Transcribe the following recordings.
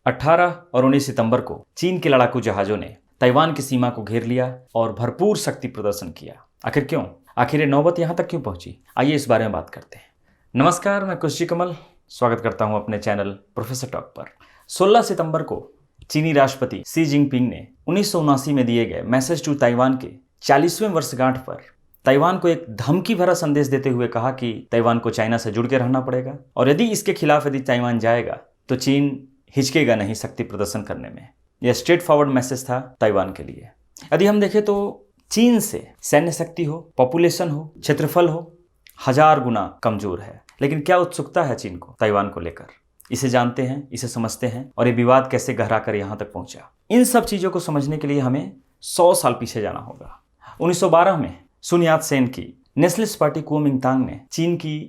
18 और 19 सितंबर को चीन के लड़ाकू जहाजों ने ताइवान की सीमा को घेर लिया और भरपूर शक्ति प्रदर्शन किया। आखिर क्यों? आखिर ये नौबत यहाँ तक क्यों पहुंची? आइए इस बारे में बात करते हैं। नमस्कार, मैं कुशी कमल स्वागत करता हूं अपने चैनल प्रोफेसर टॉक पर। 16 सितंबर को चीनी राष्ट्रपति शी जिनपिंग ने 1979 में दिए गए मैसेज टू ताइवान के 40वें वर्षगांठ पर ताइवान को एक धमकी भरा संदेश देते हुए कहा कि ताइवान को चाइना से जुड़ के रहना पड़ेगा और यदि इसके खिलाफ यदि ताइवान जाएगा तो चीन हिचकेगा नहीं शक्ति प्रदर्शन करने में। यह स्ट्रेट फॉरवर्ड मैसेज था ताइवान के लिए। यदि हम देखें तो चीन से सैन्य शक्ति हो, पॉपुलेशन हो, क्षेत्रफल हो, 1000 गुना कमजोर है। लेकिन क्या उत्सुकता है चीन को ताइवान को लेकर? इसे जानते हैं, इसे समझते हैं और ये विवाद कैसे गहरा कर यहाँ तक पहुंचा। इन सब चीजों को समझने के लिए हमें 100 साल पीछे जाना होगा। 1912 में सुन यात सेन की नेशनलिस्ट पार्टी कुओमिंतांग ने चीन की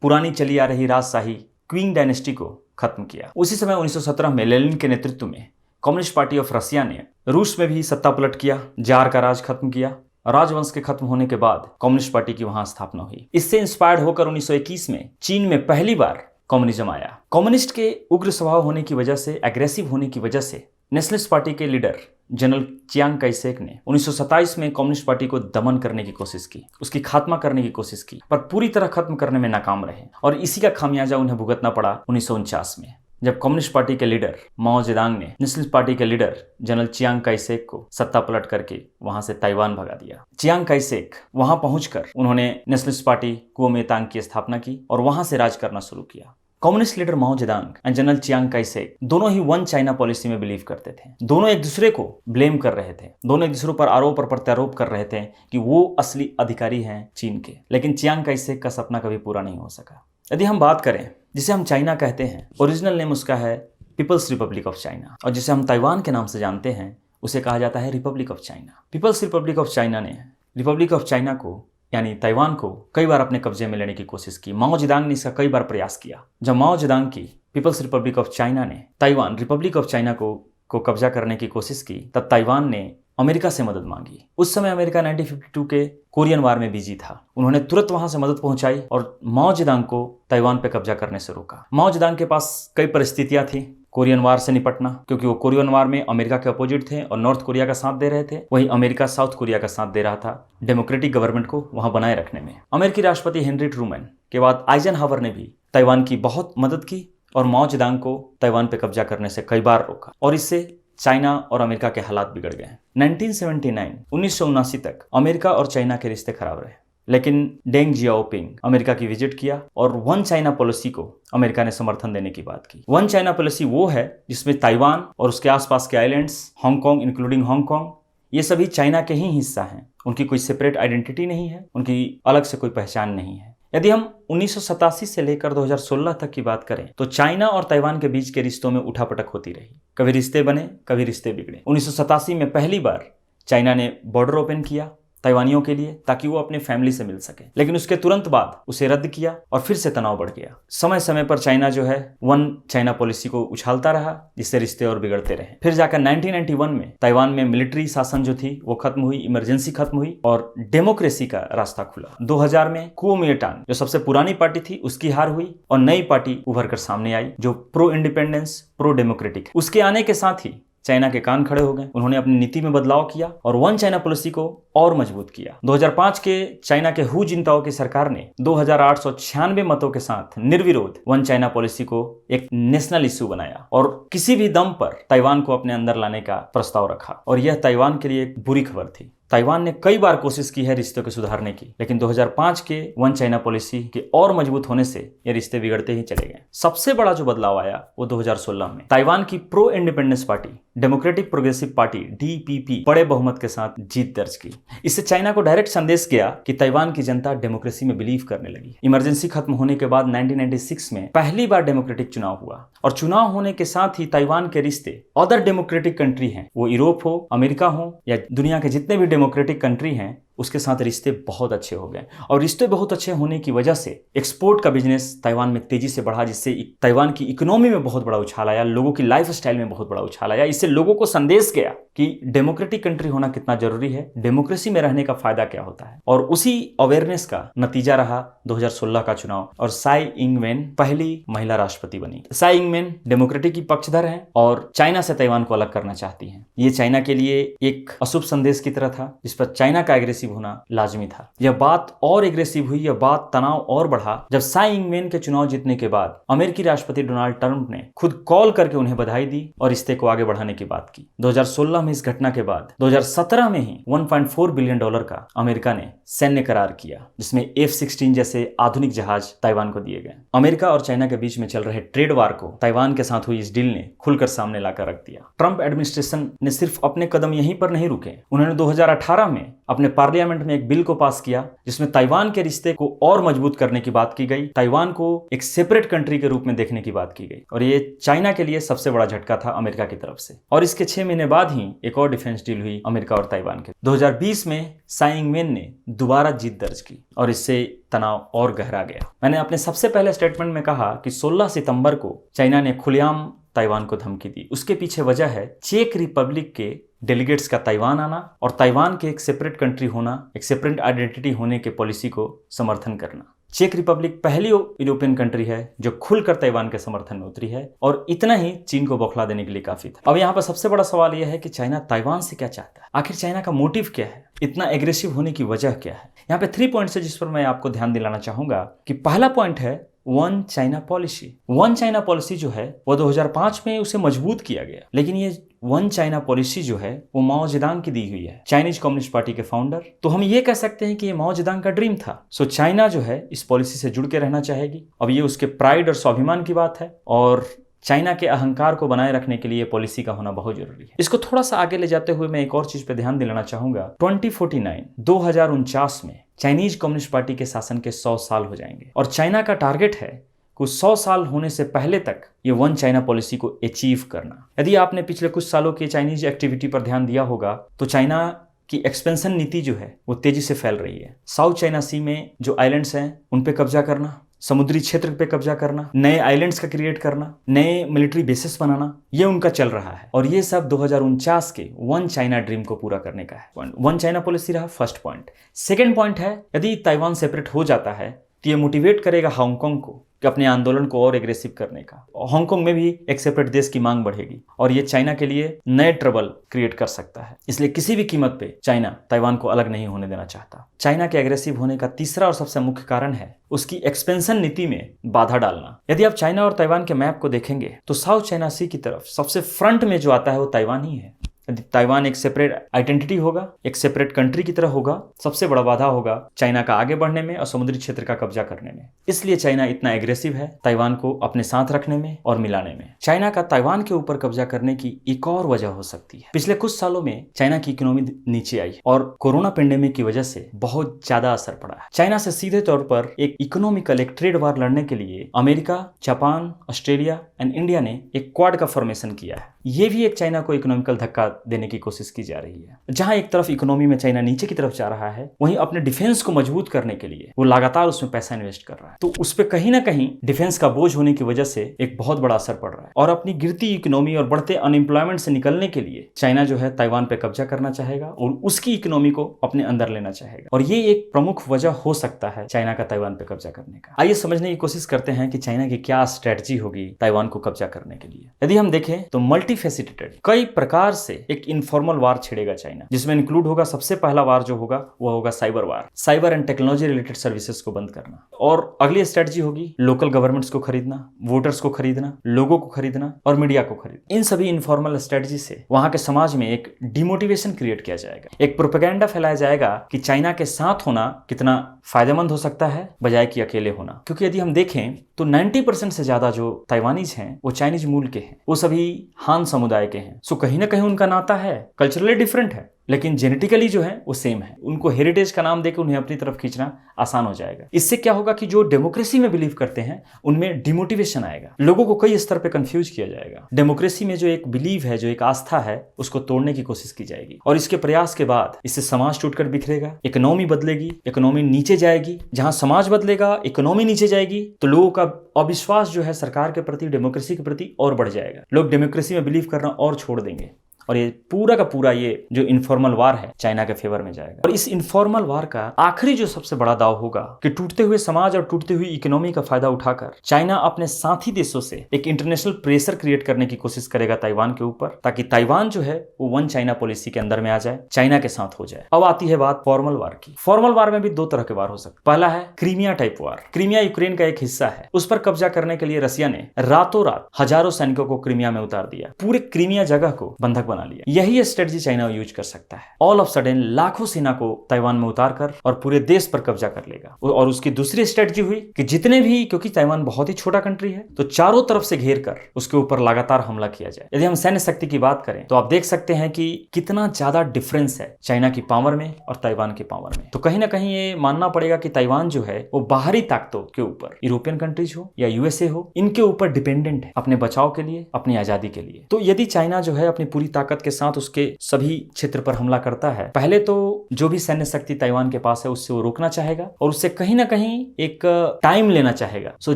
पुरानी चली आ रही राजशाही क्विंग डायनेस्टी को खत्म किया। उसी समय 1917 में लेनिन के नेतृत्व में कम्युनिस्ट पार्टी ऑफ रसिया ने रूस में भी सत्ता पलट किया, जार का राज खत्म किया। राजवंश के खत्म होने के बाद कम्युनिस्ट पार्टी की वहां स्थापना हुई। इससे इंस्पायर्ड होकर 1921 में चीन में पहली बार कम्युनिज्म आया। कम्युनिस्ट के उग्र स्वभाव होने की वजह से, एग्रेसिव होने की वजह से नेशनलिस्ट पार्टी के leader general Chiang Kai shake ने 1927 में कम्युनिस्ट पार्टी को दमन करने की कोशिश की, उसकी खात्मा करने की कोशिश की, पर पूरी तरह खत्म करने में नाकाम रहे और इसी का खामियाजा उन्हें भुगतना पड़ा 1949 में, जब कम्युनिस्ट पार्टी के लीडर माओ जेदांग ने नेशनलिस्ट पार्टी के leader general Chiang Kai shake को सत्ता पलट करके वहां से ताइवान भगा दिया। चियांग काई शेक वहां पहुंचकर उन्होंने नेशनलिस्ट पार्टी कुओमिंतांग की स्थापना की और वहां से राज करना शुरू किया। Communist leader Mao Zedong and general Chiang Kai Shek दोनों ही वन चाइना पॉलिसी में बिलीव करते थे। दोनों एक दूसरे को ब्लेम कर रहे थे, दोनों एक दूसरे पर आरोप और प्रत्यारोप कर रहे थे कि वो असली अधिकारी हैं चीन के। लेकिन चियांग काई शेक का सपना कभी पूरा नहीं हो सका। यदि हम बात करें जिसे हम चाइना कहते हैं, ओरिजिनल नेम उसका है पीपल्स रिपब्लिक ऑफ चाइना, और जिसे हम ताइवान के नाम से जानते हैं उसे कहा जाता है republic of China. People's republic of China ने रिपब्लिक ऑफ चाइना को यानी ताइवान को कई बार अपने कब्जे में लेने की कोशिश की। माओ जेदांग ने इसका कई बार प्रयास किया। जब माओ जेदांग की पीपल्स रिपब्लिक ऑफ चाइना ने ताइवान रिपब्लिक ऑफ चाइना को कब्जा करने की कोशिश की, तब ताइवान ने अमेरिका से मदद मांगी। उस समय अमेरिका 1952 के कोरियन वार में बिजी था। उन्होंने तुरंत वहां से मदद पहुंचाई और माओ जेदांग को ताइवान पे कब्जा करने से रोका। माओ जेदांग के पास कई परिस्थितियां थी कोरियन वार से निपटना, क्योंकि वो कोरियन वार में अमेरिका के अपोजिट थे और नॉर्थ कोरिया का साथ दे रहे थे। वहीं अमेरिका साउथ कोरिया का साथ दे रहा था डेमोक्रेटिक गवर्नमेंट को वहां बनाए रखने में। अमेरिकी राष्ट्रपति हेनरी ट्रूमैन के बाद आइजनहावर ने भी ताइवान की बहुत मदद की और माओ जेदांग को ताइवान पे कब्जा करने से कई बार रोका और इससे चाइना और अमेरिका के हालात बिगड़ गए। 1979 तक अमेरिका और चाइना के रिश्ते खराब रहे, लेकिन डेंग जियाओपिंग अमेरिका की विजिट किया और वन चाइना पॉलिसी को अमेरिका ने समर्थन देने की बात की। वन चाइना पॉलिसी वो है जिसमें ताइवान और उसके आसपास के आइलैंड्स, हांगकांग इंक्लूडिंग हांगकांग, ये सभी चाइना के ही हिस्सा हैं। उनकी कोई सेपरेट आइडेंटिटी नहीं है, उनकी अलग से कोई पहचान नहीं है। यदि हम 1987 से लेकर 2016 तक की बात करें तो चाइना और ताइवान के बीच के रिश्तों में उठापटक होती रही। कभी रिश्ते बने, कभी रिश्ते बिगड़े। 1987 में पहली बार चाइना ने बॉर्डर ओपन किया ताइवानियों के लिए ताकि वो अपने फैमिली से मिल सके, लेकिन उसके तुरंत बाद उसे रद्द किया और फिर से तनाव बढ़ गया। समय समय पर चाइना जो है वन चाइना पॉलिसी को उछालता रहा, जिससे रिश्ते और बिगड़ते रहे। फिर जाकर 1991 में ताइवान में मिलिट्री शासन जो थी वो खत्म हुई, इमरजेंसी खत्म हुई और डेमोक्रेसी का रास्ता खुला। 2000 में कुओमिंतांग जो सबसे पुरानी पार्टी थी उसकी हार हुई और नई पार्टी उभर कर सामने आई जो प्रो इंडिपेंडेंस, प्रो डेमोक्रेटिक है। उसके आने के साथ ही चाइना के कान खड़े हो गए। उन्होंने अपनी नीति में बदलाव किया और वन चाइना पॉलिसी को और मजबूत किया। 2005 के चाइना के हु जिनताओ की सरकार ने 2896 मतों के साथ निर्विरोध वन चाइना पॉलिसी को एक नेशनल इश्यू बनाया और किसी भी दम पर ताइवान को अपने अंदर लाने का प्रस्ताव रखा और यह ताइवान के लिए एक बुरी खबर थी। ताइवान ने कई बार कोशिश की है रिश्तों को सुधारने की, लेकिन 2005 के वन चाइना पॉलिसी के और मजबूत होने से ये रिश्ते बिगड़ते ही चले गए। सबसे बड़ा जो बदलाव आया वो 2016 में ताइवान की pro independence party democratic progressive party DPP बड़े बहुमत के साथ जीत दर्ज की। इससे चाइना को डायरेक्ट संदेश गया कि ताइवान की जनता डेमोक्रेसी में बिलीव करने लगी। इमरजेंसी खत्म होने के बाद 1996 में पहली बार डेमोक्रेटिक चुनाव हुआ और चुनाव होने के साथ ही ताइवान के रिश्ते अदर डेमोक्रेटिक कंट्री हैं, वो यूरोप हो, अमेरिका हो या दुनिया के जितने भी डेमोक्रेटिक कंट्री हैं, उसके साथ रिश्ते बहुत अच्छे हो गए और रिश्ते बहुत अच्छे होने की वजह से एक्सपोर्ट का बिजनेस ताइवान में तेजी से बढ़ा, जिससे ताइवान की इकोनॉमी में बहुत बड़ा उछाल आया, लोगों की लाइफ स्टाइल में बहुत बड़ा उछाल आया। इससे लोगों को संदेश गया कि डेमोक्रेटिक कंट्री होना कितना जरूरी है, डेमोक्रेसी में रहने का फायदा क्या होता है। और उसी अवेयरनेस का नतीजा रहा 2016 का चुनाव और साई इंग-वेन पहली महिला राष्ट्रपति बनी। साई इंग-वेन डेमोक्रेटिक की पक्षधर हैं और चाइना से ताइवान को अलग करना चाहती हैं। ये चाइना के लिए एक अशुभ संदेश की तरह था, जिस पर चाइना का एग्रेसिव होना लाजमी था। यह बात और एग्रेसिव हुई, यह बात तनाव और बढ़ा जब साई इंग-वेन के चुनाव जीतने के बाद अमेरिकी राष्ट्रपति डोनाल्ड ट्रंप ने खुद कॉल करके उन्हें बधाई दी और रिश्ते को आगे बढ़ाने की बात की। 2016 में इस घटना के बाद 2017 में ही $1.4 बिलियन का अमेरिका ने सैन्य करार किया, जिसमें F-16 जैसे आधुनिक जहाज ताइवान को दिए गए। अमेरिका और चाइना के बीच में चल रहे ट्रेड वार को ताइवान के साथ हुई इस डील ने खुलकर सामने लाकर रख दिया। ट्रंप एडमिनिस्ट्रेशन ने सिर्फ अपने कदम यहीं पर नहीं रुके, उन्होंने 2018 में अपने पार्लियामेंट में एक बिल को पास किया जिसमें ताइवान के रिश्ते को और मजबूत करने की बात की गई, ताइवान को एक सेपरेट कंट्री के रूप में देखने की बात की गई। और ये चाइना के लिए सबसे बड़ा झटका था अमेरिका की तरफ से। और इसके 6 महीने बाद ही एक और डिफेंस डील हुई अमेरिका और ताइवान के। 2020 में साई इंग-वेन ने दोबारा जीत दर्ज की और इससे तनाव और गहरा गया। मैंने अपने सबसे पहले स्टेटमेंट में कहा कि 16 सितंबर को चाइना ने खुलेआम ताइवान को धमकी दी। उसके पीछे वजह है चेक रिपब्लिक के डेलीगेट्स का ताइवान आना और ताइवान के एक सेपरेट कंट्री होना, एक सेपरेट आइडेंटिटी होने के पॉलिसी को समर्थन करना। चेक रिपब्लिक पहली यूरोपियन कंट्री है जो खुलकर ताइवान के समर्थन में उतरी है और इतना ही चीन को बौखला देने के लिए काफी था। अब यहाँ पर सबसे बड़ा सवाल यह है कि चाइना ताइवान से क्या चाहता है, आखिर चाइना का मोटिव क्या है, इतना एग्रेसिव होने की वजह क्या है। यहाँ पे 3 पॉइंट्स है जिस पर मैं आपको ध्यान दिलाना चाहूंगा कि पहला पॉइंट है one China policy. One China policy जो है वो 2005 में उसे मजबूत किया गया, लेकिन ये वन चाइना पॉलिसी जो है वो माओ जेडंग की दी हुई है, चाइनीज कम्युनिस्ट पार्टी के फाउंडर। तो हम ये कह सकते हैं कि ये माओ जेडंग का ड्रीम था। सो चाइना जो है इस पॉलिसी से जुड़ के रहना चाहेगी। अब ये उसके प्राइड और स्वाभिमान की बात है और चाइना के अहंकार को बनाए रखने के लिए पॉलिसी का होना बहुत जरूरी है। इसको थोड़ा सा आगे ले जाते हुए मैं एक और चीज पे ध्यान दिलाना चाहूंगा। 2049 में चाइनीज कम्युनिस्ट पार्टी के शासन के 100 साल हो जाएंगे और चाइना का टारगेट है कि 100 साल होने से पहले तक ये वन चाइना पॉलिसी को अचीव करना। यदि आपने पिछले कुछ सालों की चाइनीज एक्टिविटी पर ध्यान दिया होगा तो चाइना की एक्सपेंशन नीति जो है वो तेजी से फैल रही है। साउथ चाइना सी में जो आइलैंड्स हैं उन पे कब्जा करना, समुद्री क्षेत्र पे कब्जा करना, नए आइलैंड्स का क्रिएट करना, नए मिलिट्री बेसिस बनाना, ये उनका चल रहा है और ये सब 2049 के वन चाइना ड्रीम को पूरा करने का है। वन चाइना पॉलिसी रहा फर्स्ट पॉइंट। सेकेंड पॉइंट है यदि ताइवान सेपरेट हो जाता है तो ये मोटिवेट करेगा हांगकांग को कि अपने आंदोलन को और एग्रेसिव करने का। हांगकांग में भी एक सेपरेट देश की मांग बढ़ेगी और ये चाइना के लिए नए ट्रबल क्रिएट कर सकता है। इसलिए किसी भी कीमत पे चाइना ताइवान को अलग नहीं होने देना चाहता। चाइना के एग्रेसिव होने का तीसरा और सबसे मुख्य कारण है उसकी एक्सपेंशन नीति में बाधा डालना। यदि आप चाइना और ताइवान के मैप को देखेंगे तो साउथ चाइना सी की तरफ सबसे फ्रंट में जो आता है वो ताइवान ही है। यदि ताइवान एक सेपरेट आइडेंटिटी होगा, एक सेपरेट कंट्री की तरह होगा, सबसे बड़ा बाधा होगा चाइना का आगे बढ़ने में और समुद्री क्षेत्र का कब्जा करने में। इसलिए चाइना इतना एग्रेसिव है ताइवान को अपने साथ रखने में और मिलाने में। चाइना का ताइवान के ऊपर कब्जा करने की एक और वजह हो सकती है, पिछले कुछ सालों में चाइना की इकोनॉमी नीचे आई और कोरोना पेंडेमिक की वजह से बहुत ज्यादा असर पड़ा है। चाइना से सीधे तौर पर एक इकोनॉमिकल एक ट्रेड वार लड़ने के लिए America, Japan, Australia and India ने एक क्वाड का फॉर्मेशन किया है। ये भी एक चाइना को इकोनॉमिकल धक्का देने की कोशिश की जा रही है। जहां एक तरफ इकोनॉमी में चाइना नीचे की तरफ जा रहा है, वहीं अपने डिफेंस को मजबूत करने के लिए वो लगातार उसमें पैसा इन्वेस्ट कर रहा है। तो उस पर कहीं ना कहीं डिफेंस का बोझ होने की वजह से एक बहुत बड़ा असर पड़ रहा है और अपनी गिरती इकोनॉमी और बढ़ते अनएम्प्लॉयमेंट से निकलने के लिए चाइना जो है ताइवान पे कब्जा करना चाहेगा और उसकी इकोनॉमी को अपने अंदर लेना चाहेगा और ये एक प्रमुख वजह हो सकता है चाइना का ताइवान पे कब्जा करने का। आइए समझने की कोशिश करते हैं कि चाइना की क्या स्ट्रेटजी होगी ताइवान को कब्जा करने के लिए। यदि हम देखें तो मल्टीफेसिटेड कई प्रकार से एक इनफॉर्मल वार छेड़ेगा चाइना, जिसमें इंक्लूड होगा सबसे पहला वार जो होगा वो होगा cyber war, cyber and technology related services को बंद करना। और अगली स्ट्रेटजी होगी लोकल गवर्नमेंट्स को खरीदना, वोटर्स को खरीदना, लोगों को खरीदना और मीडिया को खरीदना। इन सभी इनफॉर्मल स्ट्रेटजी से वहां के समाज में एक डिमोटिवेशन क्रिएट किया जाएगा, एक प्रोपेगेंडा फैलाया जाएगा कि चाइना के साथ होना कितना फायदेमंद हो सकता है बजाय कि अकेले होना। क्योंकि यदि हम देखें तो 90% से ज्यादा जो ताइवानीज हैं वो चाइनीज मूल के हैं, वो सभी हान समुदाय के हैं। सो कहीं ना कहीं उनका नाता है, कल्चरली डिफरेंट है, लेकिन जेनेटिकली जो है वो सेम है। उनको हेरिटेज का नाम देकर उन्हें अपनी तरफ खींचना आसान हो जाएगा। इससे क्या होगा कि जो डेमोक्रेसी में बिलीव करते हैं उनमें डिमोटिवेशन आएगा, लोगों को कई स्तर पे कंफ्यूज किया जाएगा। डेमोक्रेसी में जो एक बिलीव है, जो एक आस्था है, उसको तोड़ने की कोशिश की जाएगी और इसके प्रयास के बाद इससे समाज टूटकर बिखरेगा, इकोनॉमी बदलेगी, इकोनॉमी नीचे जाएगी। जहां समाज बदलेगा, इकोनॉमी नीचे जाएगी, तो लोगों का अविश्वास जो है सरकार के प्रति, डेमोक्रेसी के प्रति और बढ़ जाएगा। लोग डेमोक्रेसी में बिलीव करना और छोड़ देंगे और ये पूरा का पूरा ये जो इनफॉर्मल वार है चाइना के फेवर में जाएगा। और इस इनफॉर्मल वार का आखिरी जो सबसे बड़ा दाव होगा कि टूटते हुए समाज और टूटती हुई इकोनॉमी का फायदा उठाकर चाइना अपने साथी देशों से एक इंटरनेशनल प्रेशर क्रिएट करने की कोशिश करेगा ताइवान के ऊपर, ताकि ताइवान जो है वो वन चाइना पॉलिसी के अंदर में आ जाए, चाइना के साथ हो जाए। अब आती है बात फॉर्मल वार की। फॉर्मल वार में भी दो तरह के वार हो सकते। पहला है क्रीमिया टाइप वार। क्रीमिया यूक्रेन का एक हिस्सा है, उस पर कब्जा करने के लिए रसिया ने रातों रात हजारों सैनिकों को क्रीमिया में उतार दिया, पूरे क्रीमिया जगह को बंधक बना लिया। यही स्ट्रेटजी चाइना यूज कर सकता है। ऑल ऑफ सडन लाखों सेना को ताइवान में उतारकर और पूरे देश पर कब्जा कर लेगा। और उसकी दूसरी स्ट्रेटजी हुई कि जितने भी, क्योंकि ताइवान बहुत ही छोटा कंट्री है, तो चारों तरफ से घेर कर उसके ऊपर लगातार हमला किया जाए। यदि हम सैन्य शक्ति की बात करें तो आप देख सकते हैं कि कितना ज्यादा डिफरेंस है चाइना की पावर में और ताइवान की पावर में। तो कहीं ना कहीं ये मानना पड़ेगा कि ताइवान जो है वो बाहरी ताकतों के ऊपर, यूरोपियन कंट्रीज हो या यूएसए हो, इनके ऊपर डिपेंडेंट है अपने बचाव के लिए, अपनी आजादी के लिए। तो यदि चाइना जो है अपनी पूरी ताकत के साथ उसके सभी क्षेत्र पर हमला करता है, पहले तो जो भी सैन्य शक्ति ताइवान के पास है उससे वो रोकना चाहेगा और उससे कहीं ना कहीं एक टाइम लेना चाहेगा, सो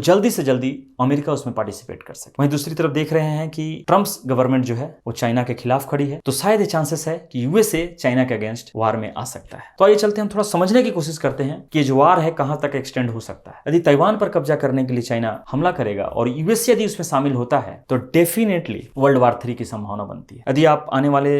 जल्दी से जल्दी अमेरिका उसमें पार्टिसिपेट कर सके। वहीं दूसरी तरफ देख रहे हैं कि ट्रम्प्स गवर्नमेंट जो है वो चाइना के खिलाफ खड़ी है, तो शायद चांसेस है कि यूएसए चाइना के अगेंस्ट वार में आ सकता है। तो आइए चलते हम थोड़ा समझने की कोशिश करते हैं कि जो वार है कहां तक एक्सटेंड हो सकता है। यदि ताइवान पर कब्जा करने के लिए चाइना हमला करेगा और यूएसए यदि उसमें शामिल होता है तो डेफिनेटली वर्ल्ड वार 3 की संभावना बनती है। यदि आप आने वाले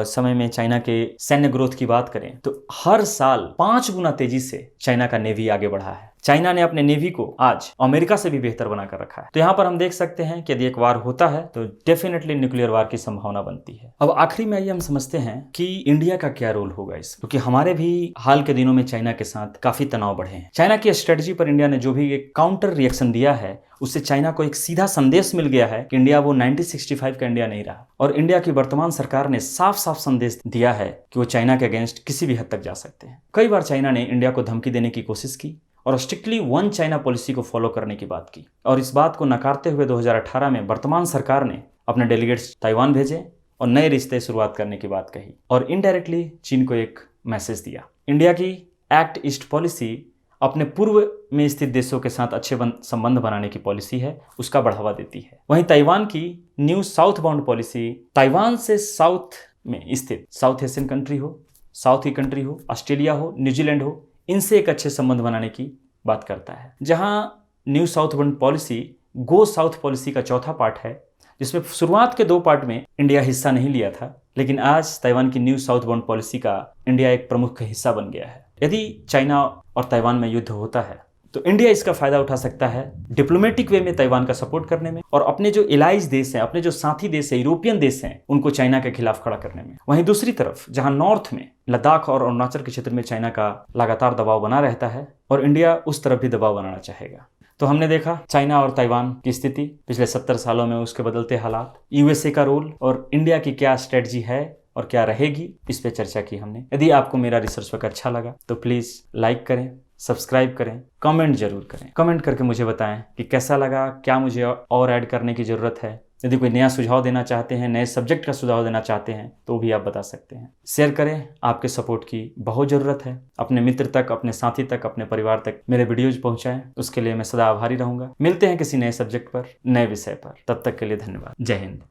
समय में चाइना के सैन्य ग्रोथ की बात करें तो हर साल 5 गुना तेजी से चाइना का नेवी आगे बढ़ा है। चाइना ने अपने नेवी को आज अमेरिका से भी बेहतर बनाकर रखा है। तो यहाँ पर हम देख सकते हैं कि यदि एक वार होता है तो डेफिनेटली न्यूक्लियर वार की संभावना बनती है। अब आखिरी में आइए हम समझते हैं कि इंडिया का क्या रोल होगा इस, क्योंकि हमारे भी हाल के दिनों में चाइना के साथ काफी तनाव बढ़े हैं। चाइना की स्ट्रेटजी पर इंडिया ने जो भी एक काउंटर रिएक्शन दिया है उससे चाइना को एक सीधा संदेश मिल गया है कि इंडिया वो 1965 का इंडिया नहीं रहा। और इंडिया की वर्तमान सरकार ने साफ साफ संदेश दिया है कि वो चाइना के अगेंस्ट किसी भी हद तक जा सकते हैं। कई बार चाइना ने इंडिया को धमकी देने की कोशिश की और स्ट्रिक्टली वन चाइना पॉलिसी को फॉलो करने की बात की, और इस बात को नकारते हुए 2018 में वर्तमान सरकार ने अपने डेलीगेट्स ताइवान भेजे और नए रिश्ते शुरुआत करने की बात कही और इनडायरेक्टली चीन को एक मैसेज दिया। इंडिया की एक्ट ईस्ट पॉलिसी अपने पूर्व में स्थित देशों के साथ अच्छे संबंध बनाने की पॉलिसी है, उसका बढ़ावा देती है। वहीं ताइवान की new south bound policy Taiwan से साउथ में स्थित साउथ एशियन कंट्री हो, साउथ ई कंट्री हो, ऑस्ट्रेलिया हो, न्यूजीलैंड हो, इनसे एक अच्छे संबंध बनाने की बात करता है। जहां new south bound policy go south policy का चौथा पार्ट है, जिसमें शुरुआत के 2 पार्ट में इंडिया हिस्सा नहीं लिया था, लेकिन आज ताइवान की न्यू साउथ बाउंड पॉलिसी का इंडिया एक प्रमुख हिस्सा बन गया है। यदि चाइना और ताइवान में युद्ध होता है तो इंडिया इसका फायदा उठा सकता है डिप्लोमेटिक वे में ताइवान का सपोर्ट करने में, और अपने जो एलाइज देश हैं, अपने जो साथी देश हैं, यूरोपियन देश हैं, उनको चाइना के खिलाफ खड़ा करने में। वहीं दूसरी तरफ जहां नॉर्थ में लद्दाख और अरुणाचल के क्षेत्र में चाइना का लगातार दबाव बना रहता है और इंडिया उस तरफ भी दबाव बनाना चाहेगा। तो हमने देखा चाइना और ताइवान की स्थिति पिछले 70 सालों में, उसके बदलते हालात, यूएसए का रोल और इंडिया की क्या स्ट्रेटजी है और क्या रहेगी, इस पे चर्चा की हमने। यदि आपको मेरा रिसर्च वर्क अच्छा लगा तो प्लीज़ लाइक करें, सब्सक्राइब करें, कमेंट जरूर करें। कमेंट करके मुझे बताएं कि कैसा लगा, क्या मुझे और ऐड करने की ज़रूरत है। यदि कोई नया सुझाव देना चाहते हैं, नए सब्जेक्ट का सुझाव देना चाहते हैं तो भी आप बता सकते हैं। शेयर करें, आपके सपोर्ट की बहुत ज़रूरत है। अपने मित्र तक, अपने साथी तक, अपने परिवार तक मेरे वीडियोज पहुंचाएं, उसके लिए मैं सदा आभारी रहूंगा। मिलते हैं किसी नए सब्जेक्ट पर, नए विषय पर। तब तक के लिए धन्यवाद। जय हिंद।